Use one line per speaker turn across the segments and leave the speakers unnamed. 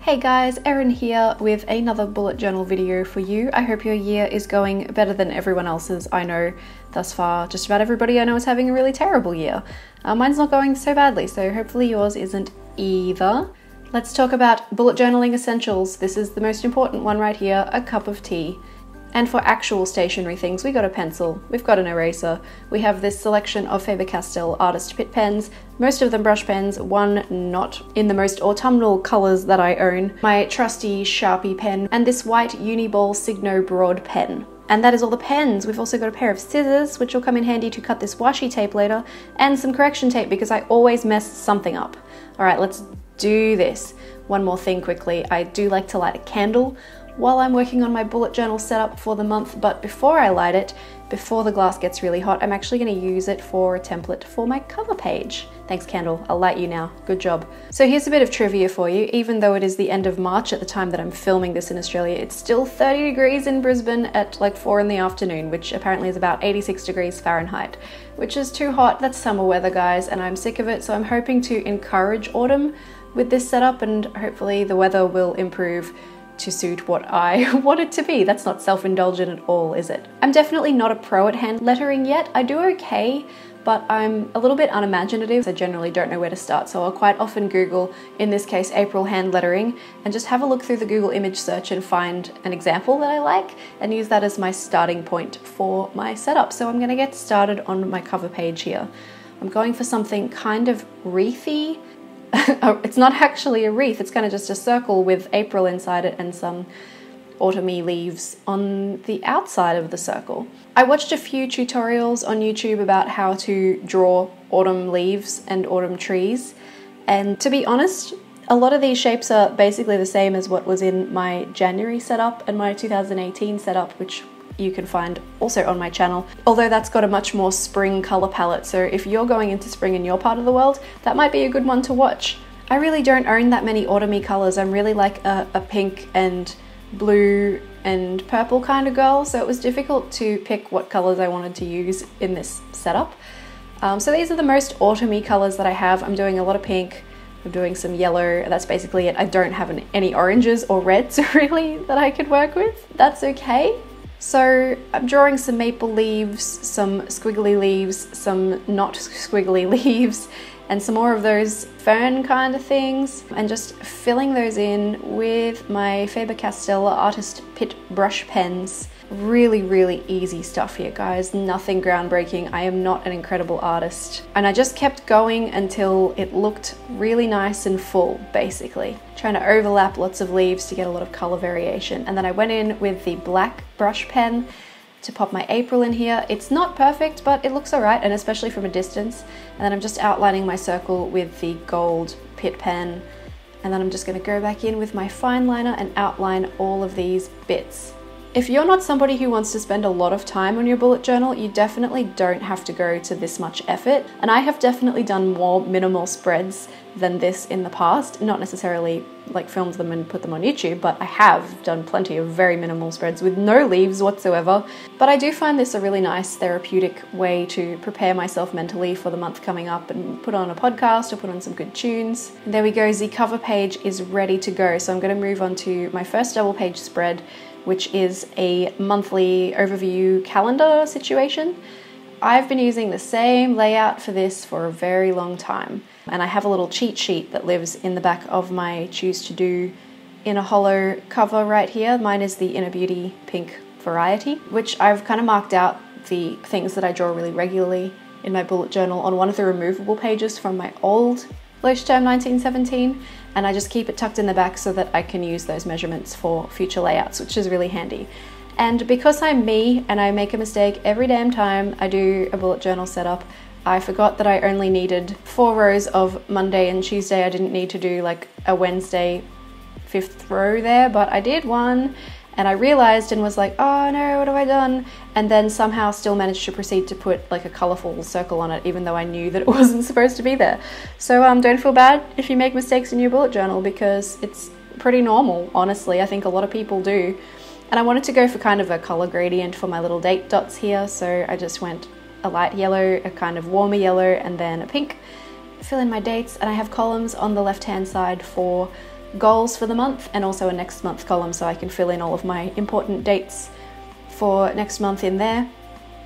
Hey guys, Erin here with another bullet journal video for you. I hope your year is going better than everyone else's. I know thus far just about everybody I know is having a really terrible year. Mine's not going so badly, so hopefully yours isn't either. Let's talk about bullet journaling essentials. This is the most important one right here, a cup of tea. And for actual stationery things, we got a pencil, we've got an eraser, we have this selection of Faber-Castell Artist Pitt pens, most of them brush pens, one not in the most autumnal colours that I own, my trusty Sharpie pen, and this white Uniball Signo Broad pen. And that is all the pens. We've also got a pair of scissors, which will come in handy to cut this washi tape later, and some correction tape because I always mess something up. All right, let's do this. One more thing quickly, I do like to light a candle while I'm working on my bullet journal setup for the month, but before I light it, before the glass gets really hot, I'm actually going to use it for a template for my cover page. Thanks, candle. I'll light you now. Good job. So here's a bit of trivia for you. Even though it is the end of March at the time that I'm filming this in Australia, it's still 30 degrees in Brisbane at like 4 in the afternoon, which apparently is about 86 degrees Fahrenheit, which is too hot. That's summer weather, guys, and I'm sick of it. So I'm hoping to encourage autumn with this setup, and hopefully the weather will improve to suit what I want it to be. That's not self-indulgent at all, is it? I'm definitely not a pro at hand lettering yet. I do okay, but I'm a little bit unimaginative. I generally don't know where to start, so I'll quite often Google, in this case, April hand lettering, and just have a look through the Google image search and find an example that I like and use that as my starting point for my setup. So I'm gonna get started on my cover page here. I'm going for something kind of wreathy. It's not actually a wreath, it's kind of just a circle with April inside it and some autumny leaves on the outside of the circle. I watched a few tutorials on YouTube about how to draw autumn leaves and autumn trees, and to be honest, a lot of these shapes are basically the same as what was in my January setup and my 2018 setup, which you can find also on my channel, although that's got a much more spring color palette, so if you're going into spring in your part of the world, that might be a good one to watch. I really don't own that many autumny colors. I'm really like a pink and blue and purple kind of girl, so it was difficult to pick what colors I wanted to use in this setup. So these are the most autumny colors that I have. I'm doing a lot of pink, I'm doing some yellow, that's basically it. I don't have any oranges or reds really that I could work with. That's okay. So I'm drawing some maple leaves, some squiggly leaves, some not squiggly leaves, and some more of those fern kind of things, and just filling those in with my Faber-Castell Artist Pitt brush pens. Really easy stuff here, guys. Nothing groundbreaking. I am not an incredible artist. And I just kept going until it looked really nice and full, basically. Trying to overlap lots of leaves to get a lot of color variation. And then I went in with the black brush pen to pop my April in here. It's not perfect, but it looks all right, and especially from a distance. And then I'm just outlining my circle with the gold Pitt pen. And then I'm just gonna go back in with my fine liner and outline all of these bits. If you're not somebody who wants to spend a lot of time on your bullet journal, you definitely don't have to go to this much effort. And I have definitely done more minimal spreads than this in the past. Not necessarily like filmed them and put them on YouTube, but I have done plenty of very minimal spreads with no leaves whatsoever. But I do find this a really nice therapeutic way to prepare myself mentally for the month coming up and put on a podcast or put on some good tunes. And there we go, the cover page is ready to go. So I'm going to move on to my first double page spread, which is a monthly overview calendar situation. I've been using the same layout for this for a very long time, and I have a little cheat sheet that lives in the back of my Choose to Do Inner Hollow cover right here. Mine is the Inner Beauty pink variety, which I've kind of marked out the things that I draw really regularly in my bullet journal on one of the removable pages from my old Term 1917, and I just keep it tucked in the back so that I can use those measurements for future layouts, which is really handy. And because I'm me and I make a mistake every damn time I do a bullet journal setup, I forgot that I only needed 4 rows of Monday and Tuesday. I didn't need to do like a Wednesday 5th row there, but I did one. And I realized and was like, oh no, what have I done? And then somehow still managed to proceed to put like a colorful circle on it, even though I knew that it wasn't supposed to be there. So don't feel bad if you make mistakes in your bullet journal, because it's pretty normal, honestly. I think a lot of people do. And I wanted to go for kind of a color gradient for my little date dots here. So I just went a light yellow, a kind of warmer yellow, and then a pink. Fill in my dates, and I have columns on the left-hand side for goals for the month and also a next month column so I can fill in all of my important dates for next month in there.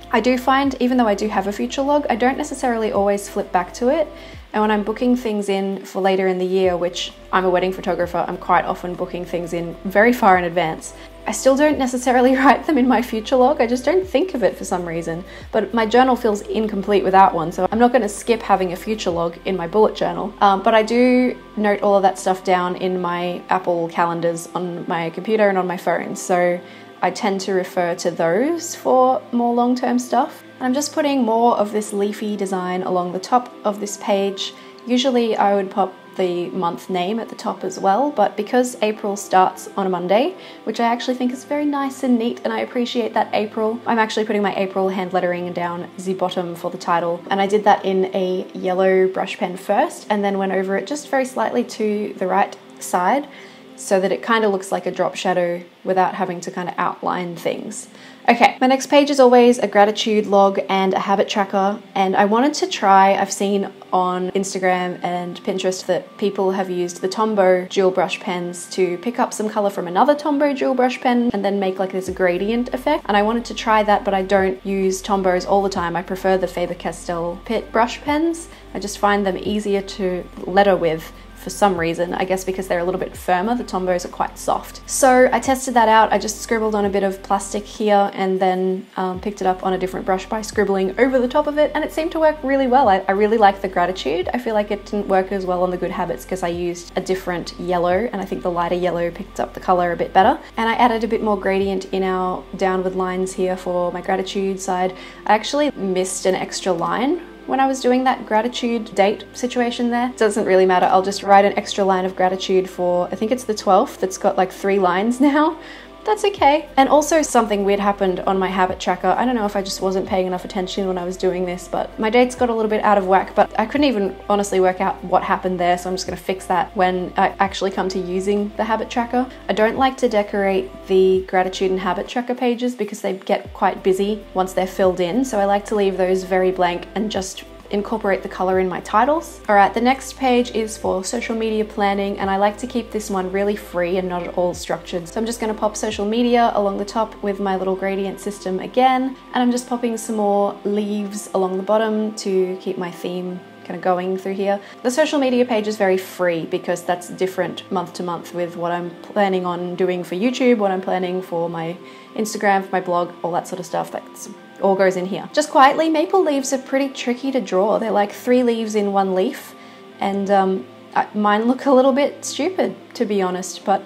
I do find, even though I do have a future log, I don't necessarily always flip back to it. And when I'm booking things in for later in the year, which I'm a wedding photographer, I'm quite often booking things in very far in advance. I still don't necessarily write them in my future log. I just don't think of it for some reason. But my journal feels incomplete without one, so I'm not going to skip having a future log in my bullet journal. But I do note all of that stuff down in my Apple calendars on my computer and on my phone. So I tend to refer to those for more long-term stuff. I'm just putting more of this leafy design along the top of this page. Usually I would pop the month name at the top as well, but because April starts on a Monday, which I actually think is very nice and neat and I appreciate that April, I'm actually putting my April hand lettering down the bottom for the title. And I did that in a yellow brush pen first and then went over it just very slightly to the right side so that it kind of looks like a drop shadow without having to kind of outline things. Okay, my next page is always a gratitude log and a habit tracker, and I wanted to try, I've seen on Instagram and Pinterest that people have used the Tombow dual brush pens to pick up some color from another Tombow dual brush pen and then make like this gradient effect. And I wanted to try that, but I don't use Tombows all the time. I prefer the Faber-Castell Pitt brush pens. I just find them easier to letter with for some reason, I guess because they're a little bit firmer. The Tombows are quite soft. So I tested that out. I just scribbled on a bit of plastic here and then picked it up on a different brush by scribbling over the top of it, and it seemed to work really well. I really like the gratitude. I feel like it didn't work as well on the good habits because I used a different yellow, and I think the lighter yellow picked up the color a bit better. And I added a bit more gradient in our downward lines here for my gratitude side. I actually missed an extra line when I was doing that gratitude date situation there. It doesn't really matter. I'll just write an extra line of gratitude for, I think it's the 12th, that's got like 3 lines now. That's okay. And also something weird happened on my habit tracker. I don't know if I just wasn't paying enough attention when I was doing this, but my dates got a little bit out of whack, but I couldn't even honestly work out what happened there, so I'm just gonna fix that when I actually come to using the habit tracker. I don't like to decorate the gratitude and habit tracker pages because they get quite busy once they're filled in, so I like to leave those very blank and just incorporate the color in my titles. Alright, the next page is for social media planning, and I like to keep this one really free and not at all structured. So I'm just going to pop social media along the top with my little gradient system again, and I'm just popping some more leaves along the bottom to keep my theme kind of going through here. The social media page is very free because that's different month to month with what I'm planning on doing for YouTube, what I'm planning for my Instagram, for my blog, all that sort of stuff. That's all goes in here. Just quietly, maple leaves are pretty tricky to draw. They're like 3 leaves in 1 leaf, and mine look a little bit stupid, to be honest, but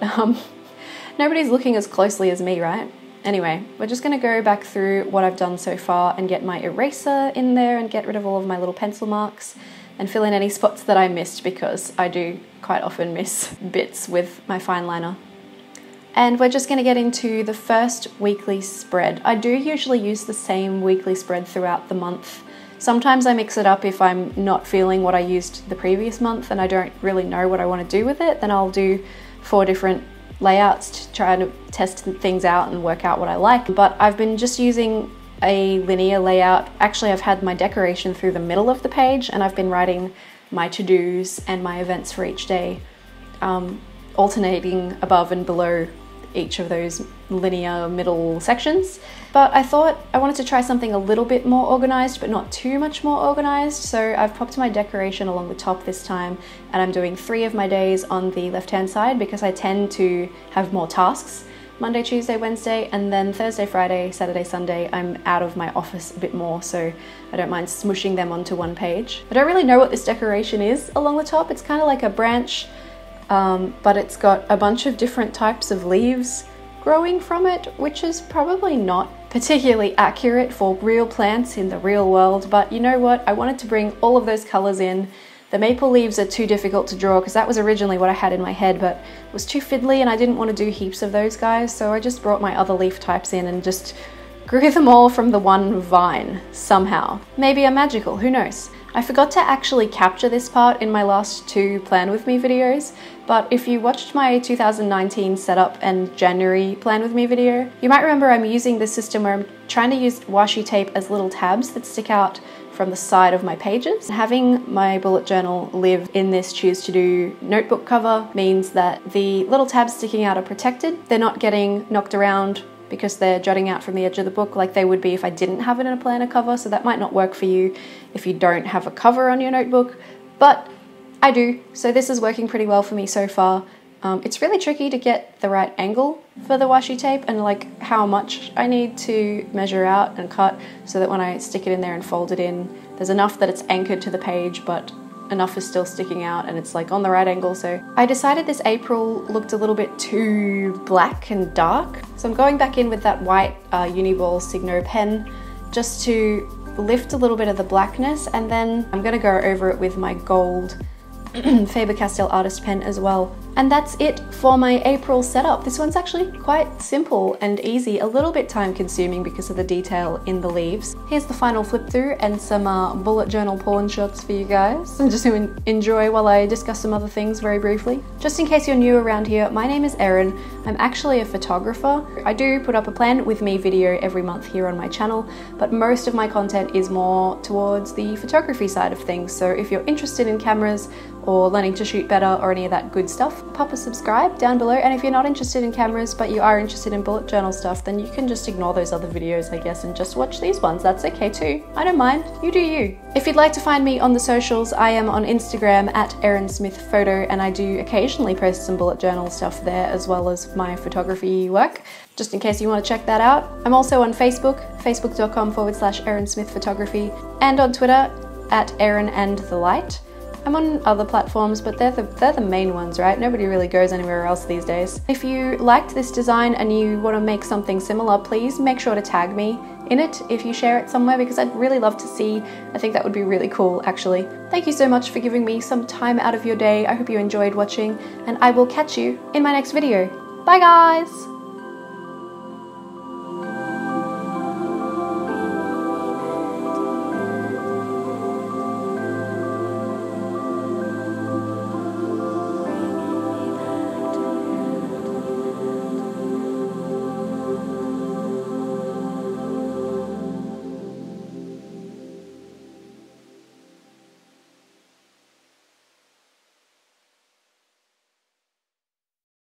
nobody's looking as closely as me, right? Anyway, we're just gonna go back through what I've done so far and get my eraser in there and get rid of all of my little pencil marks and fill in any spots that I missed, because I do quite often miss bits with my fine liner. And we're just going to get into the first weekly spread. I do usually use the same weekly spread throughout the month. Sometimes I mix it up if I'm not feeling what I used the previous month and I don't really know what I want to do with it. Then I'll do 4 different layouts to try to test things out and work out what I like. But I've been just using a linear layout. Actually, I've had my decoration through the middle of the page, and I've been writing my to-dos and my events for each day, alternating above and below each of those linear middle sections. But I thought I wanted to try something a little bit more organized, but not too much more organized. So I've popped my decoration along the top this time, and I'm doing 3 of my days on the left-hand side because I tend to have more tasks. Monday, Tuesday, Wednesday, and then Thursday, Friday, Saturday, Sunday, I'm out of my office a bit more, so I don't mind smushing them onto 1 page. I don't really know what this decoration is along the top. It's kind of like a branch, but it's got a bunch of different types of leaves growing from it, which is probably not particularly accurate for real plants in the real world, but you know what? I wanted to bring all of those colors in. The maple leaves are too difficult to draw because that was originally what I had in my head, but it was too fiddly and I didn't want to do heaps of those guys, so I just brought my other leaf types in and just grew them all from the 1 vine somehow. Maybe I'm magical, who knows? I forgot to actually capture this part in my last 2 Plan With Me videos, but if you watched my 2019 setup and January Plan With Me video, you might remember I'm using this system where I'm trying to use washi tape as little tabs that stick out from the side of my pages. Having my bullet journal live in this choose to do notebook cover means that the little tabs sticking out are protected. They're not getting knocked around because they're jutting out from the edge of the book like they would be if I didn't have it in a planner cover, so that might not work for you if you don't have a cover on your notebook, but I do, so this is working pretty well for me so far. It's really tricky to get the right angle for the washi tape and like how much I need to measure out and cut so that when I stick it in there and fold it in, there's enough that it's anchored to the page, but enough is still sticking out and it's like on the right angle. So I decided this April looked a little bit too black and dark. So I'm going back in with that white Uniball Signo pen just to lift a little bit of the blackness, and then I'm gonna go over it with my gold Faber-Castell artist pen as well. And that's it for my April setup. This one's actually quite simple and easy, a little bit time consuming because of the detail in the leaves. Here's the final flip through and some bullet journal porn shots for you guys, and just to enjoy while I discuss some other things very briefly. Just in case you're new around here, my name is Erin. I'm actually a photographer. I do put up a plan with me video every month here on my channel, but most of my content is more towards the photography side of things. So if you're interested in cameras or learning to shoot better or any of that good stuff, pop a subscribe down below. And if you're not interested in cameras but you are interested in bullet journal stuff, then you can just ignore those other videos, I guess, and just watch these ones. That's okay too. I don't mind. You do you. If you'd like to find me on the socials, I am on Instagram at Erin Smith Photo, and I do occasionally post some bullet journal stuff there as well as my photography work, just in case you want to check that out. I'm also on Facebook, facebook.com/Erin Smith Photography, and on Twitter at Erin and the Light. I'm on other platforms, but they're the main ones, right? Nobody really goes anywhere else these days. If you liked this design and you want to make something similar, please make sure to tag me in it if you share it somewhere, because I'd really love to see. I think that would be really cool, actually. Thank you so much for giving me some time out of your day. I hope you enjoyed watching, and I will catch you in my next video. Bye guys!